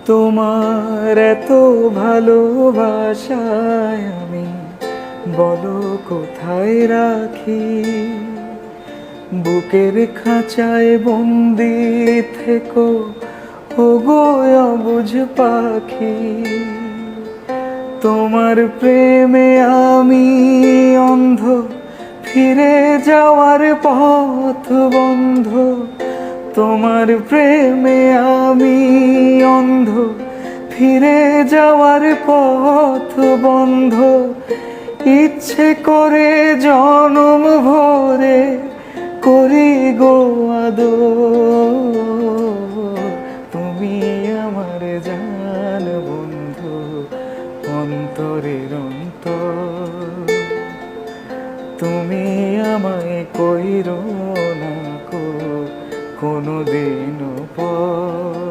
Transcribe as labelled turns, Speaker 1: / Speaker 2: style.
Speaker 1: তোমার এত ভালোবাসায় আমি বলো কোথায় রাখি। বুকের খাঁচায় বন্দি থেকো ওগো অবুঝ পাখি। তোমার প্রেমে আমি অন্ধ, ফিরে যাওয়ার পথ বন্ধ। তোমার প্রেমে আমি অন্ধ, ফিরে যাওয়ার পথ বন্ধ। ইচ্ছে করে জনম ভরে করি গো আদর। তুমি আমার জান বন্ধু, অন্তরের অন্তর। তুমি আমায় কইরো না কো কোনোদিনও পর।